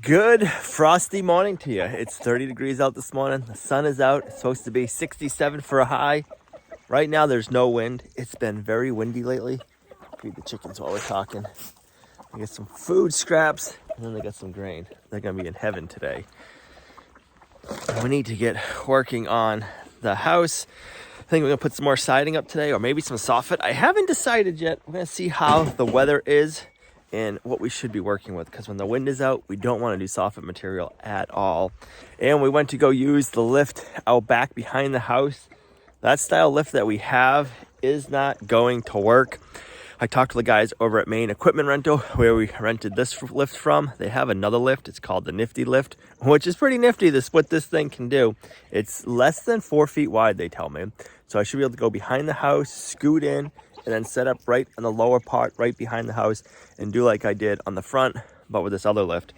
Good frosty morning to you. It's 30 degrees out this morning. The sun is out. It's supposed to be 67 for a high. Right now there's no wind. It's been very windy lately. Feed the chickens while we're talking. I get some food scraps and then they got some grain. They're gonna be in heaven today. We need to get working on the house. I think we're gonna put some more siding up today or maybe some soffit. I haven't decided yet. We're gonna see how the weather is and what we should be working with, because when the wind is out, we don't want to do soffit material at all. And we went to go use the lift out back behind the house. That style lift that we have is not going to work. I talked to the guys over at Main Equipment Rental where we rented this lift from. They have another lift. It's called the Nifty lift, which is pretty nifty. What this thing can do. It's less than 4 feet wide, they tell me. So I should be able to go behind the house, scoot in, and then set up right on the lower part, right behind the house, and do like I did on the front, but with this other lift.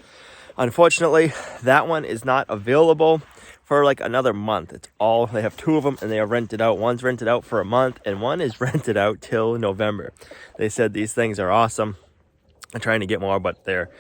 Unfortunately, that one is not available for like another month. They have two of them and they are rented out. One's rented out for a month and one is rented out till November. They said these things are awesome. I'm trying to get more, but they're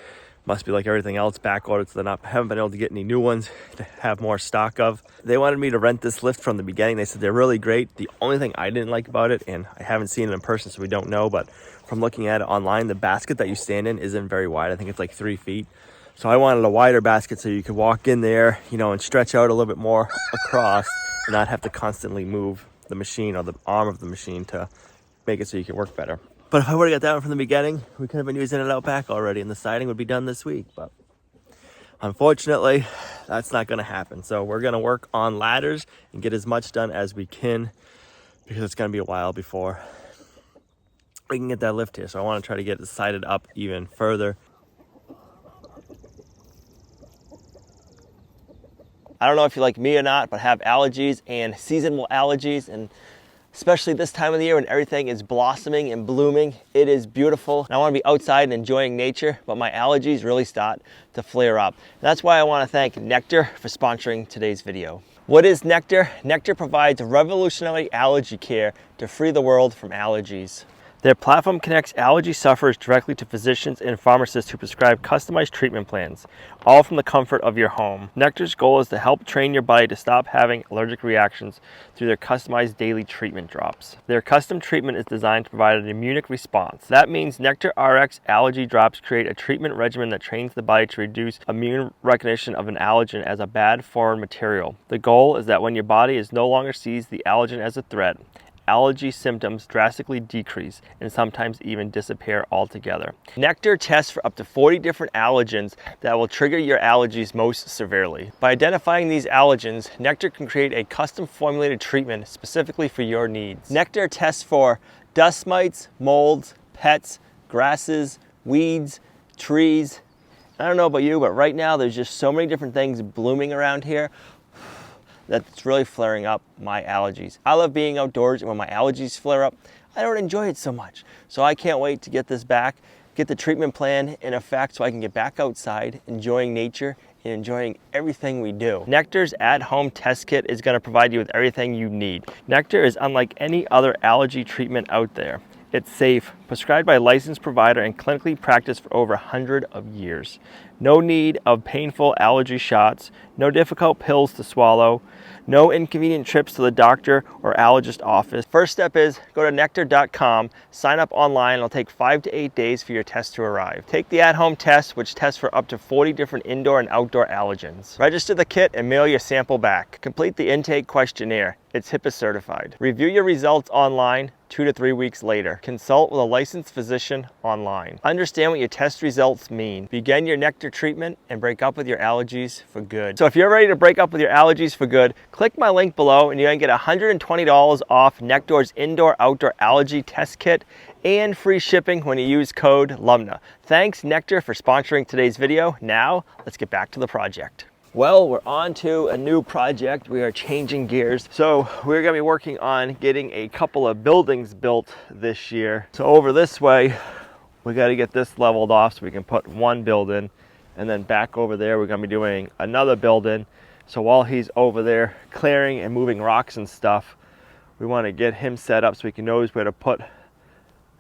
must be like everything else, back ordered, so haven't been able to get any new ones to have more stock of. They wanted me to rent this lift from the beginning. They said they're really great. The only thing I didn't like about it, and I haven't seen it in person, so we don't know, but from looking at it online, the basket that you stand in isn't very wide. I think it's like 3 feet. So I wanted a wider basket so you could walk in there, and stretch out a little bit more across and not have to constantly move the machine or the arm of the machine to make it so you can work better. But if I would have got that one from the beginning, we could have been using it out back already and the siding would be done this week. But unfortunately, that's not going to happen. So we're going to work on ladders and get as much done as we can, because it's going to be a while before we can get that lift here. So I want to try to get it sided up even further. I don't know if you're like me or not, but have allergies and seasonal allergies, and especially this time of the year when everything is blossoming and blooming. It is beautiful. And I want to be outside and enjoying nature, but my allergies really start to flare up. And that's why I want to thank Nectar for sponsoring today's video. What is Nectar? Nectar provides revolutionary allergy care to free the world from allergies. Their platform connects allergy sufferers directly to physicians and pharmacists who prescribe customized treatment plans, all from the comfort of your home. Nectar's goal is to help train your body to stop having allergic reactions through their customized daily treatment drops. Their custom treatment is designed to provide an immune response. That means Nectar RX allergy drops create a treatment regimen that trains the body to reduce immune recognition of an allergen as a bad foreign material. The goal is that when your body no longer sees the allergen as a threat, allergy symptoms drastically decrease and sometimes even disappear altogether. Nectar tests for up to 40 different allergens that will trigger your allergies most severely. By identifying these allergens, Nectar can create a custom formulated treatment specifically for your needs. Nectar tests for dust mites, molds, pets, grasses, weeds, trees. I don't know about you, but right now there's just so many different things blooming around here that's really flaring up my allergies. I love being outdoors, and when my allergies flare up, I don't enjoy it so much. So I can't wait to get this back, get the treatment plan in effect so I can get back outside, enjoying nature and enjoying everything we do. Nectar's at-home test kit is gonna provide you with everything you need. Nectar is unlike any other allergy treatment out there. It's safe, prescribed by a licensed provider, and clinically practiced for over 100 years. No need of painful allergy shots, no difficult pills to swallow, no inconvenient trips to the doctor or allergist office. First step is go to nectar.com, sign up online. It'll take 5 to 8 days for your test to arrive. Take the at-home test, which tests for up to 40 different indoor and outdoor allergens. Register the kit and mail your sample back. Complete the intake questionnaire. It's HIPAA certified. Review your results online 2 to 3 weeks later. Consult with a licensed physician online. Understand what your test results mean. Begin your Nectar treatment and break up with your allergies for good. So if you're ready to break up with your allergies for good, click my link below and you're gonna get $120 off Nectar's indoor-outdoor allergy test kit and free shipping when you use code LUMNAH. Thanks Nectar for sponsoring today's video. Now, let's get back to the project. Well, we're on to a new project. We are changing gears. So we're gonna be working on getting a couple of buildings built this year. So over this way, we gotta get this leveled off so we can put one building, and then back over there, we're gonna be doing another building. So while he's over there clearing and moving rocks and stuff, we wanna get him set up so he knows where to put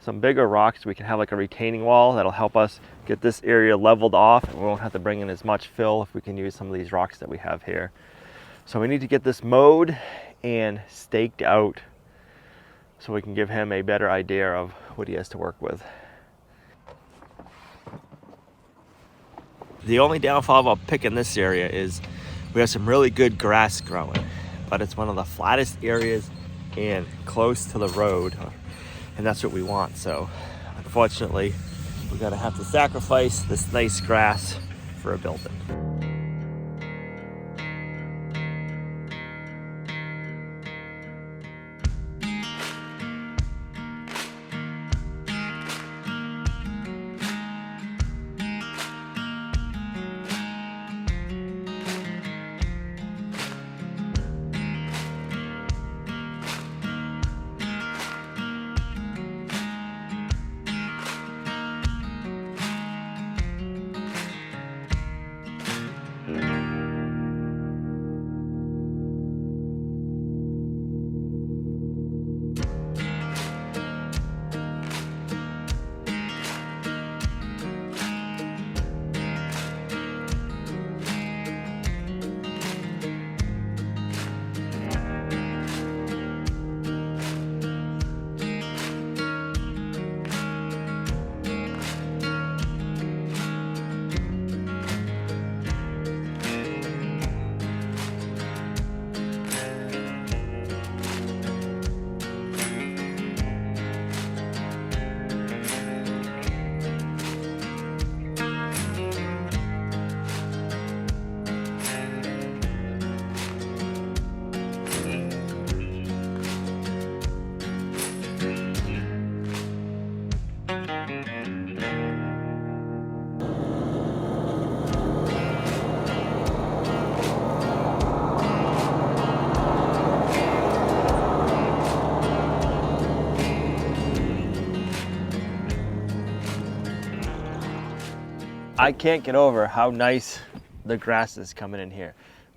some bigger rocks. We can have like a retaining wall that'll help us get this area leveled off, and we won't have to bring in as much fill if we can use some of these rocks that we have here. So we need to get this mowed and staked out so we can give him a better idea of what he has to work with. The only downfall about picking this area is we have some really good grass growing, but it's one of the flattest areas and close to the road, and that's what we want. So unfortunately, we're gonna have to sacrifice this nice grass for a building. I can't get over how nice the grass is coming in here.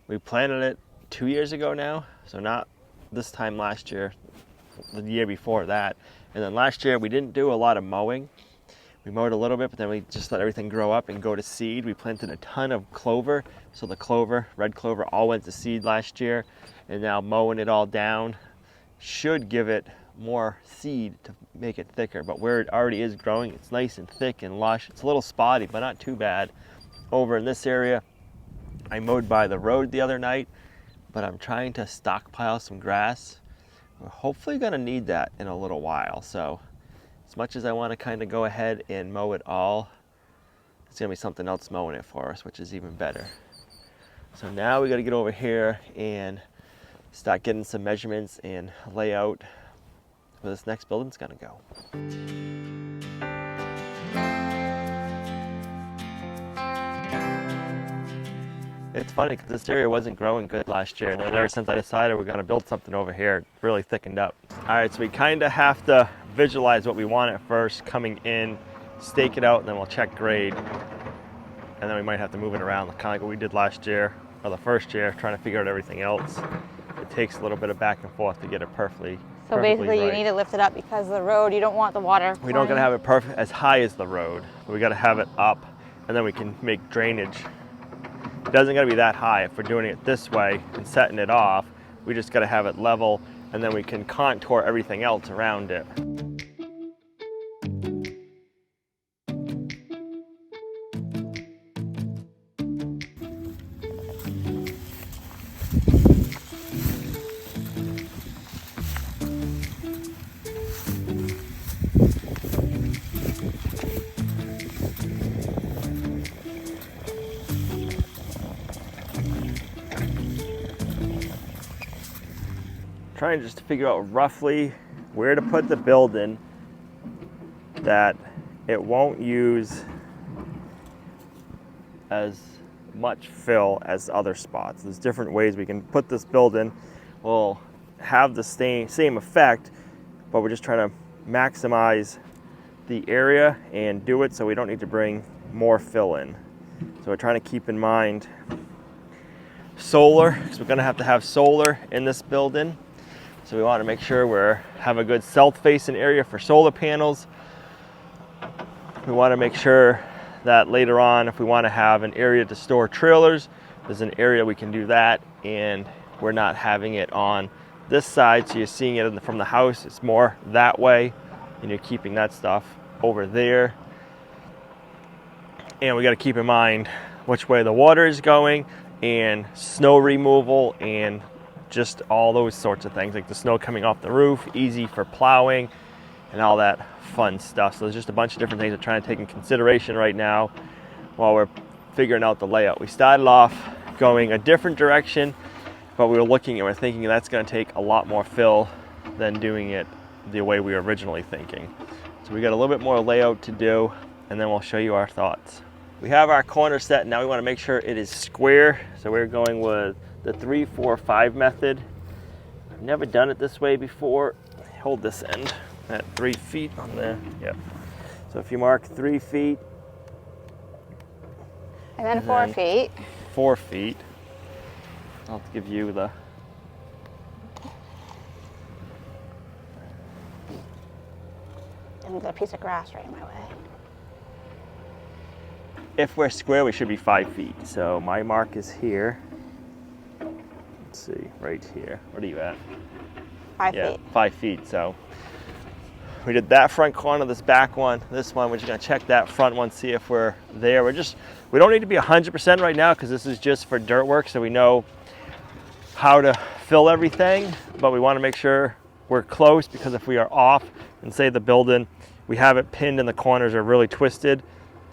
We planted it 2 years ago now, so not this time last year, the year before that. And then last year we didn't do a lot of mowing. We mowed a little bit, but then we just let everything grow up and go to seed. We planted a ton of clover, so the clover, red clover, all went to seed last year. And now mowing it all down should give it more seed to make it thicker, but where it already is growing, it's nice and thick and lush. It's a little spotty, but not too bad. Over in this area, I mowed by the road the other night, but I'm trying to stockpile some grass. We're hopefully gonna need that in a little while. So as much as I wanna kind of go ahead and mow it all, it's gonna be something else mowing it for us, which is even better. So now we gotta get over here and start getting some measurements and layout where this next building's gonna go. It's funny because this area wasn't growing good last year, and then ever since I decided we're gonna build something over here, it really thickened up. All right, so we kind of have to visualize what we want at first, coming in, stake it out, and then we'll check grade. And then we might have to move it around, kind of like what we did last year, or the first year, trying to figure out everything else. It takes a little bit of back and forth to get it perfectly. So basically you need to lift it up because of the road, you don't want the water. We don't gotta have it perfect as high as the road, but we gotta have it up, and then we can make drainage. It doesn't gotta be that high. If we're doing it this way and setting it off, we just gotta have it level, and then we can contour everything else around it. Trying just to figure out roughly where to put the building that it won't use as much fill as other spots. There's different ways we can put this building. We'll have the same effect, but we're just trying to maximize the area and do it so we don't need to bring more fill in. So we're trying to keep in mind solar, because we're going to have solar in this building. So we want to make sure we have a good south-facing area for solar panels. We want to make sure that later on, if we want to have an area to store trailers, there's an area we can do that, and we're not having it on this side, so you're seeing it from the house. It's more that way, and you're keeping that stuff over there. And we got to keep in mind which way the water is going, and snow removal, and just all those sorts of things, like the snow coming off the roof, easy for plowing and all that fun stuff. So there's just a bunch of different things we're trying to take in consideration right now while we're figuring out the layout. We started off going a different direction, but we were looking and we're thinking that's going to take a lot more fill than doing it the way we were originally thinking. So we got a little bit more layout to do, and then we'll show you our thoughts. We have our corner set. Now we want to make sure it is square. So we're going with the 3, 4, 5 method. I've never done it this way before. Hold this end at 3 feet on there. Yep. So if you mark 3 feet. And then 4 feet. 4 feet. I'll give you the. And there's a piece of grass right in my way. If we're square, we should be 5 feet. So my mark is here. Let's see, right here. What are you at? 5 feet. 5 feet. So we did that front corner, this back one, this one. We're just gonna check that front one, see if we're there. We don't need to be 100% right now because this is just for dirt work, so we know how to fill everything, but we want to make sure we're close, because if we are off and say the building, we have it pinned and the corners are really twisted,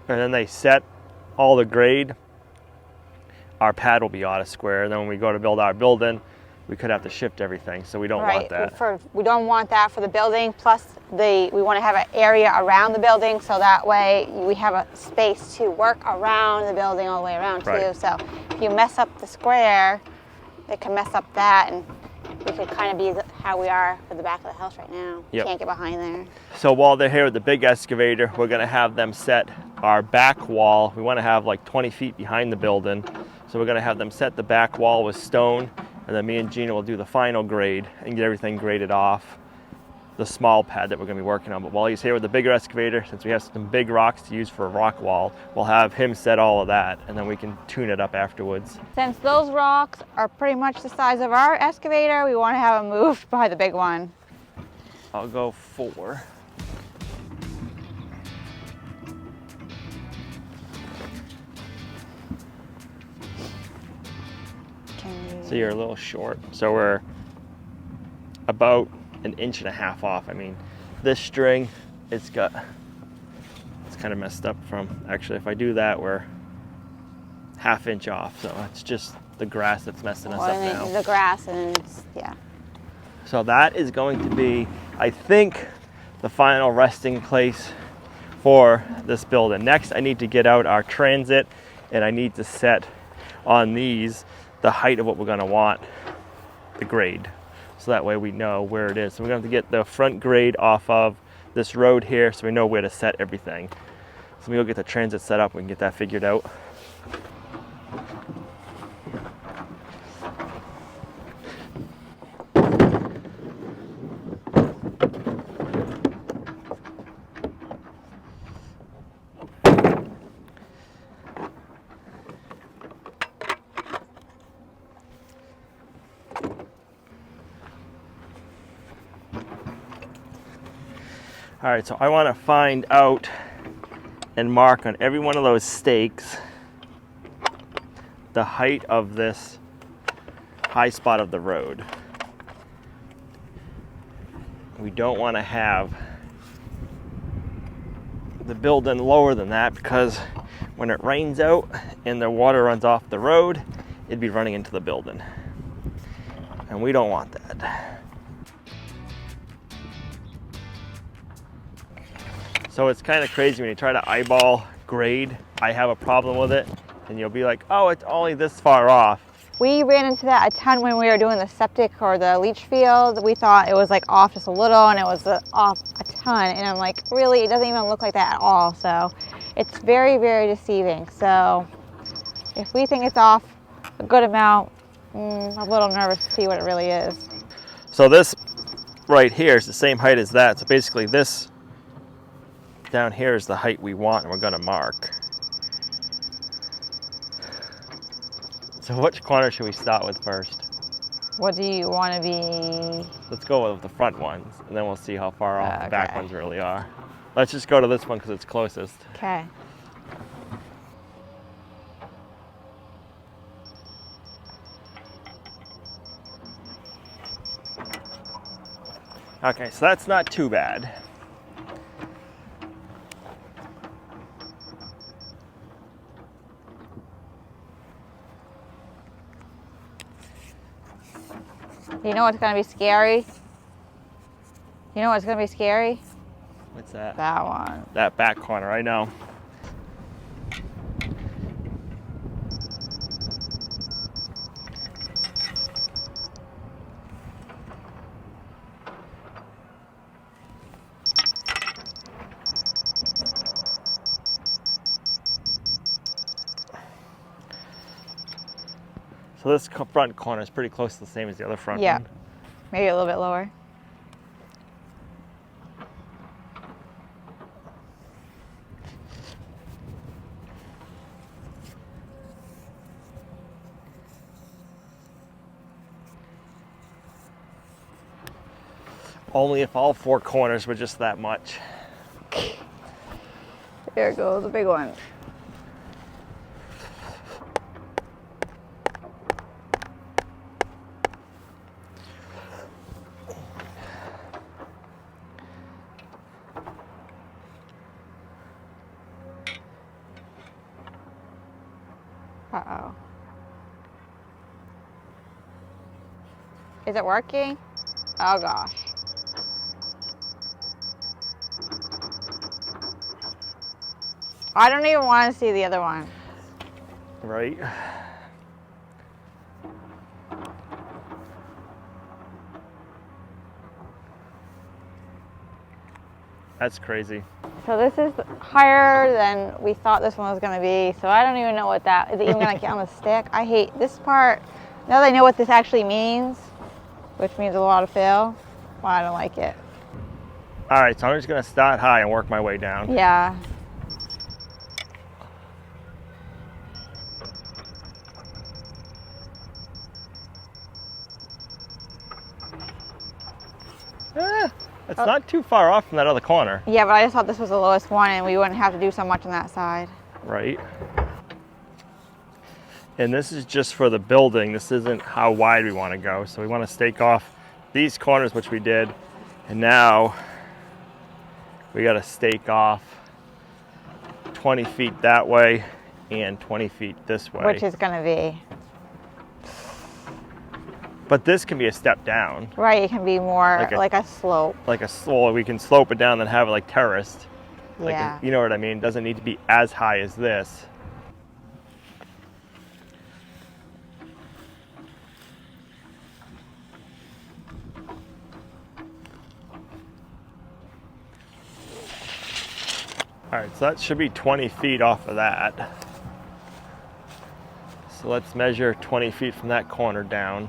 and then they set all the grade, our pad will be out of square, and then when we go to build our building, we could have to shift everything, so we don't want that. We don't want that for the building, plus we want to have an area around the building, so that way we have a space to work around the building all the way around too. So if you mess up the square, it can mess up that, and we could kind of be how we are with the back of the house right now. Yep. Can't get behind there. So while they're here with the big excavator, we're gonna have them set our back wall. We wanna have like 20 feet behind the building. So we're gonna have them set the back wall with stone, and then me and Gina will do the final grade and get everything graded off the small pad that we're gonna be working on. But while he's here with the bigger excavator, since we have some big rocks to use for a rock wall, we'll have him set all of that, and then we can tune it up afterwards. Since those rocks are pretty much the size of our excavator, we want to have them moved by the big one. I'll go 4. So you're a little short. So we're about 1.5 inches off. I mean, this string, it's kind of messed up from, actually, if I do that, we're 1/2 inch off. So it's just the grass that's messing us up now. The grass, and yeah. So that is going to be, I think, the final resting place for this building. Next, I need to get out our transit, and I need to set on these the height of what we're gonna want, the grade. So that way we know where it is. So we're gonna have to get the front grade off of this road here so we know where to set everything. So we go get the transit set up, we can get that figured out. All right, so I want to find out and mark on every one of those stakes the height of this high spot of the road. We don't want to have the building lower than that, because when it rains out and the water runs off the road, it'd be running into the building. And we don't want that. So it's kind of crazy when you try to eyeball grade. I have a problem with it, and you'll be like, oh, it's only this far off. We ran into that a ton when we were doing the septic or the leach field. We thought it was like off just a little, and it was off a ton. And I'm like, really, it doesn't even look like that at all. So it's very, very deceiving. So if we think it's off a good amount, I'm a little nervous to see what it really is. So this right here is the same height as that. So basically this down here is the height we want, and we're gonna mark. So which corner should we start with first? What do you want to be? Let's go with the front ones, and then we'll see how far off the back Okay. ones really are. Let's just go to this one because it's closest. Okay. Okay, so that's not too bad. You know what's gonna be scary? You know what's gonna be scary? What's that? That one. That back corner, I know. So this front corner is pretty close to the same as the other front Yeah. one. Maybe a little bit lower. Only if all four corners were just that much. There goes the big one. Uh-oh. Is it working? Oh gosh. I don't even want to see the other one. Right? That's crazy. So this is higher than we thought this one was going to be. So I don't even know what that is. It even going to get on the stick? I hate this part. Now that I know what this actually means, which means a lot of fill, well, I don't like it. All right, so I'm just gonna start high and work my way down. Yeah. It's not too far off from that other corner. Yeah, but I just thought this was the lowest one and we wouldn't have to do so much on that side. Right. And this is just for the building. This isn't how wide we want to go. So we want to stake off these corners, which we did. And now we got to stake off 20 feet that way and 20 feet this way. Which is going to be. But this can be a step down. Right, it can be more like a slope. Like a slope. We can slope it down and have it like terraced. Like Yeah. you know what I mean? It doesn't need to be as high as this. All right, so that should be 20 feet off of that. So let's measure 20 feet from that corner down.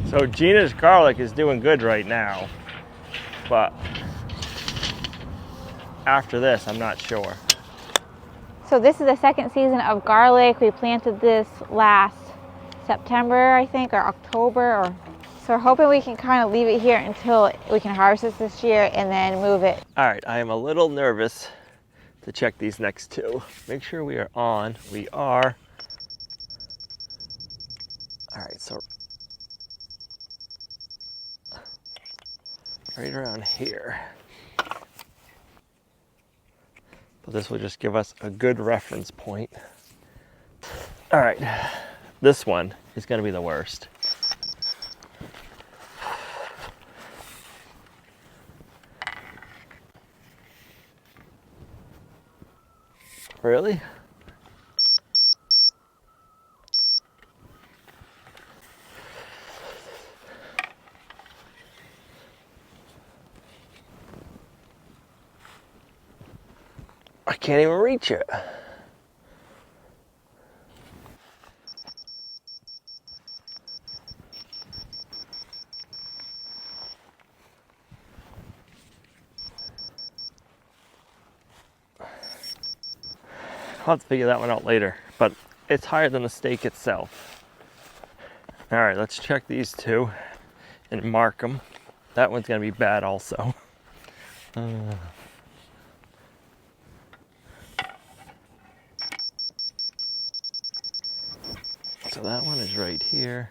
So Gina's garlic is doing good right now, but after this, I'm not sure. So this is the second season of garlic. We planted this last September, I think, or October. So we're hoping we can kind of leave it here until we can harvest this year and then move it. All right, I am a little nervous to check these next two. Make sure we are on. We are. All right, so right around here. But this will just give us a good reference point. All right, this one is gonna be the worst. Really? I can't even reach it. I'll have to figure that one out later, but it's higher than the stake itself. All right, let's check these two and mark them. That one's gonna be bad also. So that one is right here.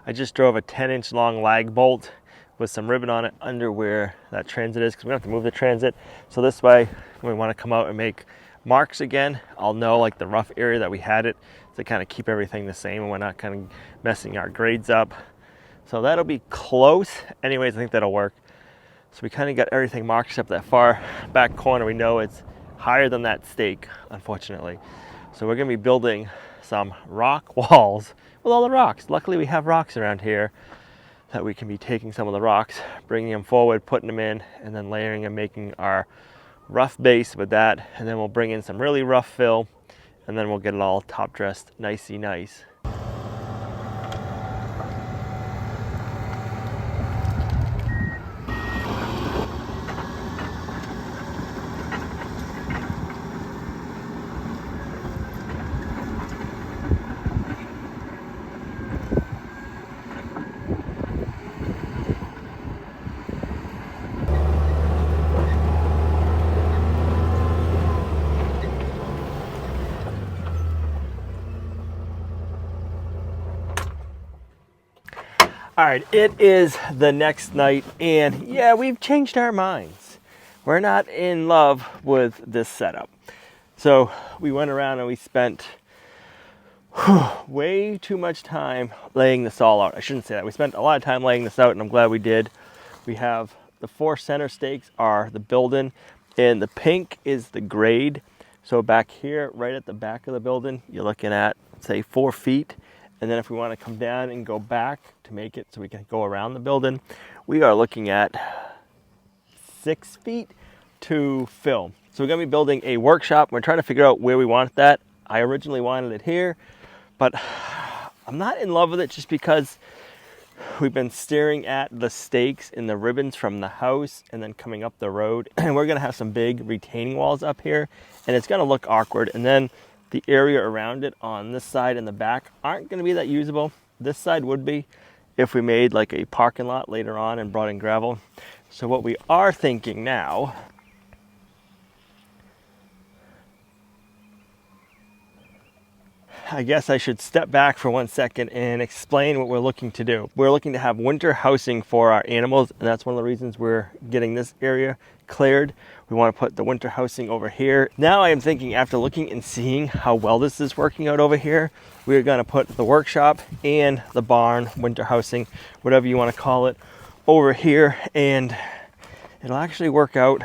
I just drove a 10-inch long lag bolt with some ribbon on it under where that transit is, because we have to move the transit. So this way, when we want to come out and make marks again, I'll know like the rough area that we had it to kind of keep everything the same and we're not kind of messing our grades up. So that'll be close. Anyways, I think that'll work. So we kind of got everything marked except that far back corner. We know it's higher than that stake, unfortunately. So we're gonna be building some rock walls with all the rocks. Luckily we have rocks around here that we can be taking some of the rocks, bringing them forward, putting them in, and then layering and making our rough base with that. And then we'll bring in some really rough fill, and then we'll get it all top dressed nicey nice. All right, it is the next night, and yeah, we've changed our minds. We're not in love with this setup. So we went around and we spent way too much time laying this all out. I shouldn't say that. We spent a lot of time laying this out, and I'm glad we did. We have the 4 center stakes are the building, and the pink is the grade. So back here, right at the back of the building, you're looking at, say, 4 feet. And then if we want to come down and go back to make it so we can go around the building, we are looking at 6 feet to fill. So we're going to be building a workshop. We're trying to figure out where we want that. I originally wanted it here, but I'm not in love with it just because we've been staring at the stakes and the ribbons from the house and then coming up the road. And we're going to have some big retaining walls up here, and it's going to look awkward. And then the area around it on this side and the back aren't going to be that usable. This side would be if we made like a parking lot later on and brought in gravel. So what we are thinking now, I guess I should step back for 1 second and explain what we're looking to do. We're looking to have winter housing for our animals, and that's one of the reasons we're getting this area cleared. We want to put the winter housing over here. Now I am thinking, after looking and seeing how well this is working out over here, we're going to put the workshop and the barn, winter housing, whatever you want to call it, over here, and it'll actually work out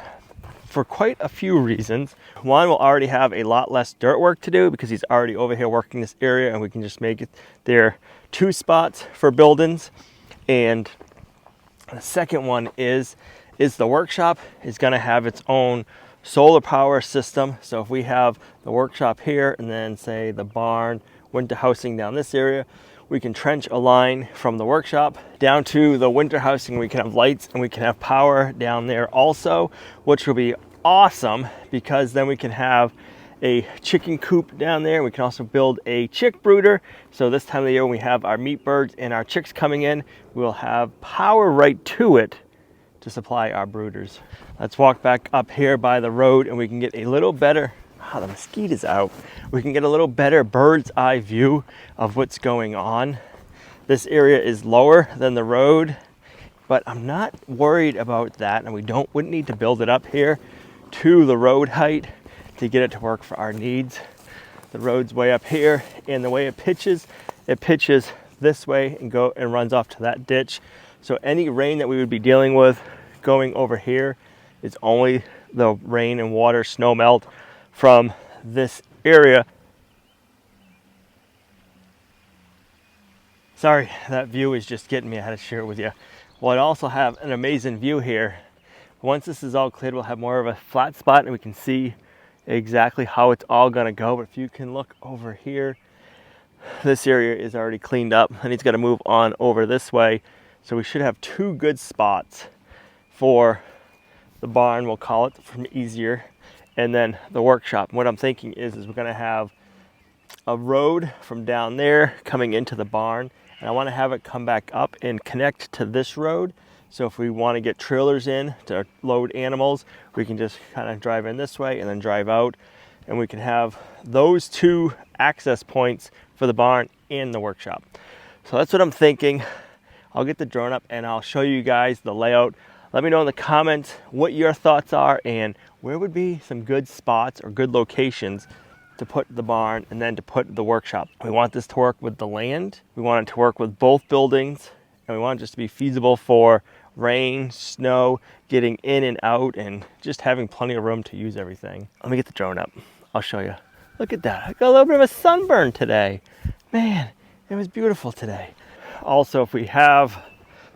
for quite a few reasons. One, we'll already have a lot less dirt work to do because he's already over here working this area, and we can just make it there 2 spots for buildings. And the second one is the workshop is going to have its own solar power system. So if we have the workshop here and then say the barn, winter housing down this area, we can trench a line from the workshop down to the winter housing. We can have lights and we can have power down there also, which will be awesome because then we can have a chicken coop down there. We can also build a chick brooder. So this time of the year when we have our meat birds and our chicks coming in, we'll have power right to it to supply our brooders. Let's walk back up here by the road and we can get a little better the mosquitoes out, we can get a little better bird's eye view of what's going on. This area is lower than the road, but I'm not worried about that, and we wouldn't need to build it up here to the road height to get it to work for our needs. The road's way up here, and the way it pitches this way and runs off to that ditch. So any rain that we would be dealing with going over here is only the rain and water, snow melt from this area. Sorry, that view is just getting me. I had to share it with you. We'll also have an amazing view here. Once this is all cleared, we'll have more of a flat spot and we can see exactly how it's all gonna go. But if you can look over here, this area is already cleaned up and it's gonna move on over this way. So we should have two good spots for the barn, we'll call it, from easier, and then the workshop. What I'm thinking is we're gonna have a road from down there coming into the barn, and I wanna have it come back up and connect to this road. So if we wanna get trailers in to load animals, we can just kind of drive in this way and then drive out, and we can have those two access points for the barn and the workshop. So that's what I'm thinking. I'll get the drone up and I'll show you guys the layout. Let me know in the comments what your thoughts are and where would be some good spots or good locations to put the barn and then to put the workshop. We want this to work with the land. We want it to work with both buildings, and we want it just to be feasible for rain, snow, getting in and out, and just having plenty of room to use everything. Let me get the drone up. I'll show you. Look at that. I got a little bit of a sunburn today. Man, it was beautiful today. Also, if we have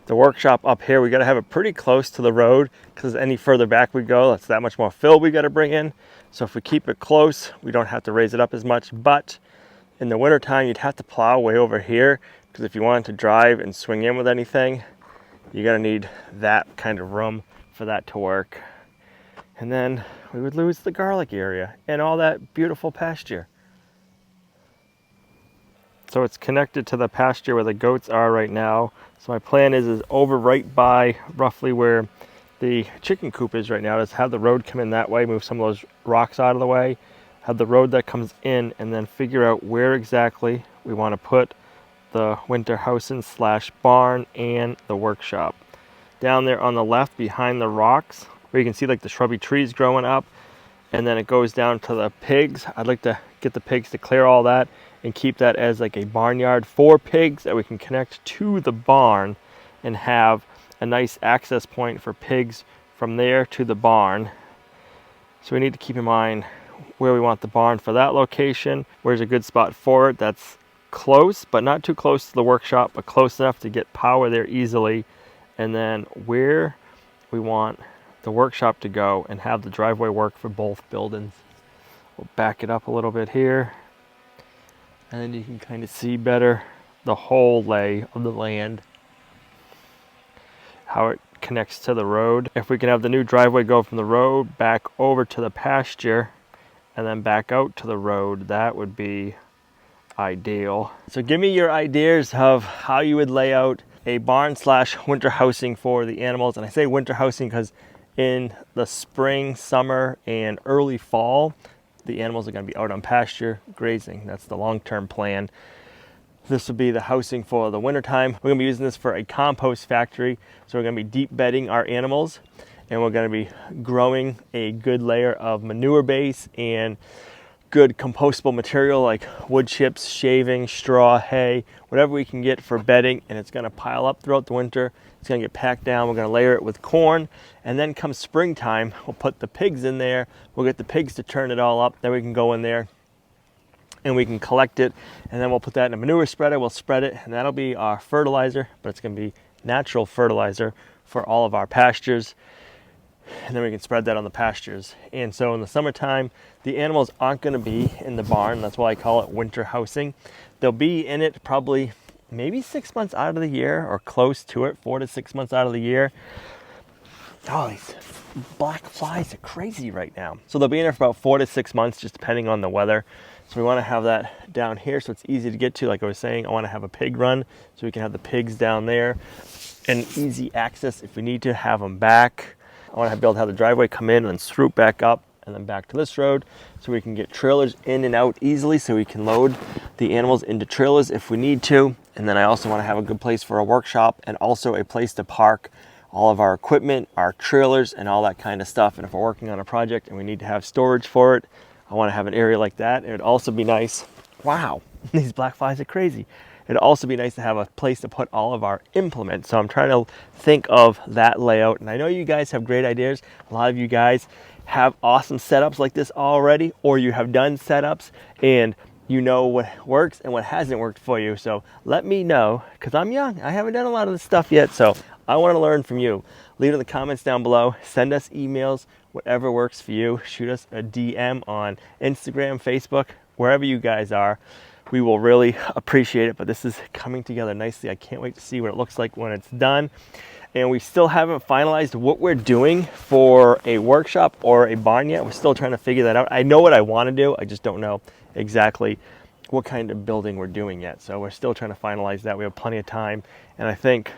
the workshop up here, we got to have it pretty close to the road, because any further back we go, that's that much more fill we got to bring in. So if we keep it close, we don't have to raise it up as much. But in the wintertime, you'd have to plow way over here, because if you wanted to drive and swing in with anything, you're going to need that kind of room for that to work. And then we would lose the garlic area and all that beautiful pasture. So it's connected to the pasture where the goats are right now. So my plan is over right by roughly where the chicken coop is right now, is have the road come in that way, move some of those rocks out of the way, have the road that comes in, and then figure out where exactly we want to put the winter housing / barn and the workshop. Down there on the left behind the rocks, where you can see like the shrubby trees growing up, and then it goes down to the pigs. I'd like to get the pigs to clear all that and keep that as like a barnyard for pigs that we can connect to the barn and have a nice access point for pigs from there to the barn. So we need to keep in mind where we want the barn for that location, where's a good spot for it that's close but not too close to the workshop, but close enough to get power there easily, and then where we want the workshop to go and have the driveway work for both buildings. We'll back it up a little bit here, and then you can kind of see better the whole lay of the land, how it connects to the road. If we can have the new driveway go from the road back over to the pasture and then back out to the road, that would be ideal. So give me your ideas of how you would lay out a barn / winter housing for the animals. And I say winter housing because in the spring, summer, and early fall, the animals are going to be out on pasture grazing. That's the long-term plan. This will be the housing for the wintertime. We're going to be using this for a compost factory. So we're going to be deep bedding our animals, and we're going to be growing a good layer of manure base and good compostable material like wood chips, shavings, straw, hay, whatever we can get for bedding, and it's going to pile up throughout the winter. It's going to get packed down. We're going to layer it with corn, and then come springtime, we'll put the pigs in there. We'll get the pigs to turn it all up. Then we can go in there and we can collect it, and then we'll put that in a manure spreader. We'll spread it, and that'll be our fertilizer, but it's going to be natural fertilizer for all of our pastures. And then we can spread that on the pastures. And so in the summertime, the animals aren't going to be in the barn. That's why I call it winter housing. They'll be in it probably maybe 6 months out of the year, or close to it, 4 to 6 months out of the year. Oh, these black flies are crazy right now. So they'll be in there for about 4 to 6 months, just depending on the weather. So we want to have that down here so it's easy to get to. Like I was saying, I want to have a pig run so we can have the pigs down there and easy access if we need to have them back. I want to be able to have the driveway come in and then swoop back up, and then back to this road so we can get trailers in and out easily, so we can load the animals into trailers if we need to. And then I also want to have a good place for a workshop and also a place to park all of our equipment, our trailers, and all that kind of stuff. And if we're working on a project and we need to have storage for it, I want to have an area like that. It would also be nice. Wow, these black flies are crazy. It'd also be nice to have a place to put all of our implements. So I'm trying to think of that layout. And I know you guys have great ideas. A lot of you guys have awesome setups like this already, or you have done setups and you know what works and what hasn't worked for you. So let me know, because I'm young. I haven't done a lot of this stuff yet. So I want to learn from you. Leave it in the comments down below. Send us emails, whatever works for you. Shoot us a DM on Instagram, Facebook, wherever you guys are. We will really appreciate it, but this is coming together nicely. I can't wait to see what it looks like when it's done. And we still haven't finalized what we're doing for a workshop or a barn yet. We're still trying to figure that out. I know what I want to do. I just don't know exactly what kind of building we're doing yet. So we're still trying to finalize that. We have plenty of time. And I think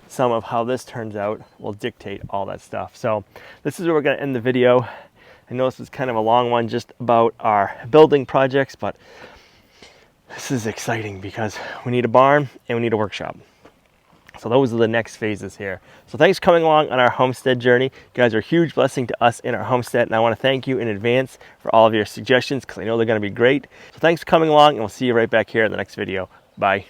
some of how this turns out will dictate all that stuff. So this is where we're going to end the video. I know this is kind of a long one just about our building projects, but this is exciting because we need a barn and we need a workshop. So those are the next phases here. So thanks for coming along on our homestead journey. You guys are a huge blessing to us in our homestead, and I want to thank you in advance for all of your suggestions because I know they're going to be great. So thanks for coming along, and we'll see you right back here in the next video. Bye.